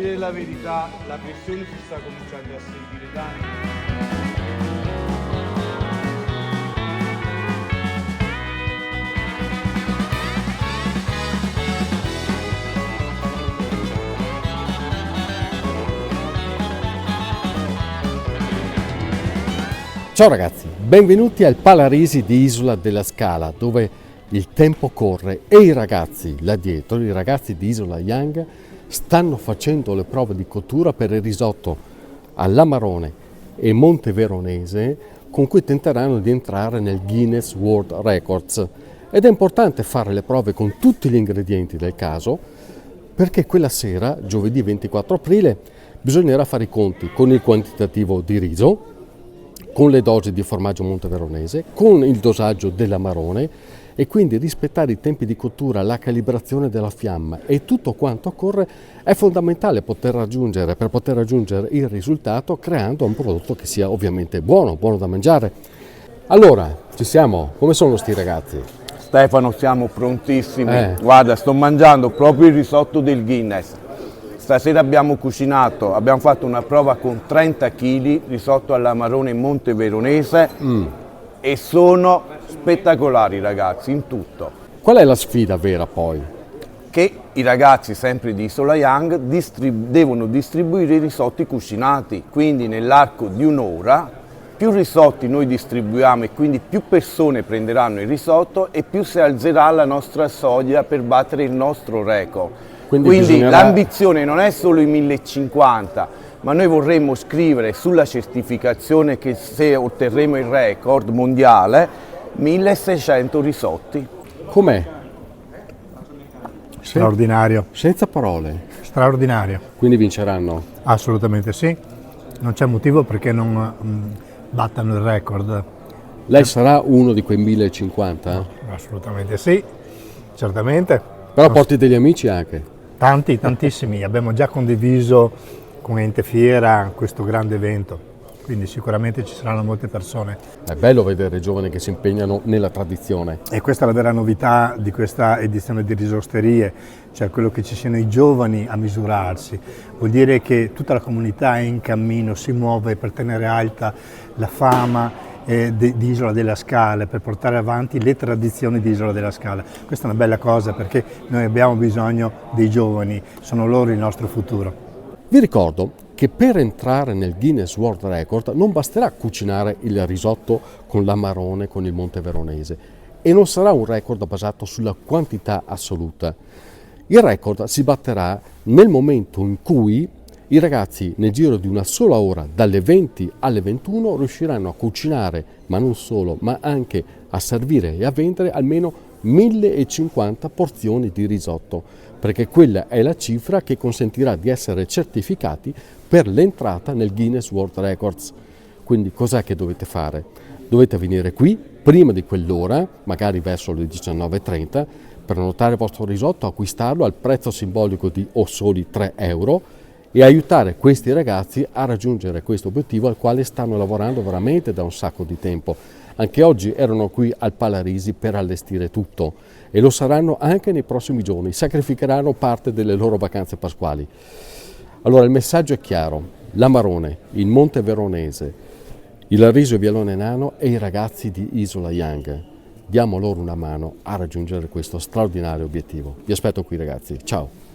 dire la verità, la pressione si sta cominciando a sentire tanto. Ciao ragazzi, benvenuti al Palarisi di Isola della Scala, dove il tempo corre e i ragazzi là dietro, i ragazzi di Isola Young, stanno facendo le prove di cottura per il risotto all'amarone e monte veronese, con cui tenteranno di entrare nel Guinness World Records. Ed è importante fare le prove con tutti gli ingredienti del caso, perché quella sera, giovedì 24 aprile, bisognerà fare i conti con il quantitativo di riso, con le dosi di formaggio monteveronese, con il dosaggio dell'amarone e quindi rispettare i tempi di cottura, la calibrazione della fiamma e tutto quanto occorre è fondamentale per poter raggiungere il risultato, creando un prodotto che sia ovviamente buono da mangiare. Allora, ci siamo? Come sono sti ragazzi? Stefano, siamo prontissimi. Guarda, sto mangiando proprio il risotto del Guinness. Stasera abbiamo cucinato, abbiamo fatto una prova con 30 kg risotto all'amarone monteveronese e sono spettacolari ragazzi, in tutto. Qual è la sfida vera poi? Che i ragazzi sempre di Isola Young devono distribuire i risotti cucinati, quindi nell'arco di un'ora più risotti noi distribuiamo e quindi più persone prenderanno il risotto e più si alzerà la nostra soglia per battere il nostro record. Quindi l'ambizione non è solo i 1050, ma noi vorremmo scrivere sulla certificazione che se otterremo il record mondiale 1600 risotti. Com'è? Straordinario. Senza parole. Straordinario. Quindi vinceranno? Assolutamente sì. Non c'è motivo perché non battano il record. Lei sarà uno di quei 1050? Assolutamente sì, certamente. Però porti degli amici anche? Tantissimi. Abbiamo già condiviso con Ente Fiera questo grande evento, quindi sicuramente ci saranno molte persone. È bello vedere giovani che si impegnano nella tradizione. E questa è la vera novità di questa edizione di Risosterie, cioè quello che ci siano i giovani a misurarsi. Vuol dire che tutta la comunità è in cammino, si muove per tenere alta la fama di Isola della Scala, per portare avanti le tradizioni di Isola della Scala. Questa è una bella cosa perché noi abbiamo bisogno dei giovani, sono loro il nostro futuro. Vi ricordo che per entrare nel Guinness World Record non basterà cucinare il risotto con l'amarone, con il monteveronese, e non sarà un record basato sulla quantità assoluta. Il record si batterà nel momento in cui i ragazzi nel giro di una sola ora, dalle 20 alle 21, riusciranno a cucinare, ma non solo, ma anche a servire e a vendere almeno 1050 porzioni di risotto, perché quella è la cifra che consentirà di essere certificati per l'entrata nel Guinness World Records. Quindi cos'è che dovete fare? Dovete venire qui prima di quell'ora, magari verso le 19:30, per annotare il vostro risotto, acquistarlo al prezzo simbolico di soli 3 euro e aiutare questi ragazzi a raggiungere questo obiettivo al quale stanno lavorando veramente da un sacco di tempo. Anche oggi erano qui al Palarisi per allestire tutto e lo saranno anche nei prossimi giorni, sacrificheranno parte delle loro vacanze pasquali. Allora il messaggio è chiaro: l'amarone, il monte veronese, il riso e vialone nano e i ragazzi di Isola Young. Diamo loro una mano a raggiungere questo straordinario obiettivo. Vi aspetto qui ragazzi, ciao!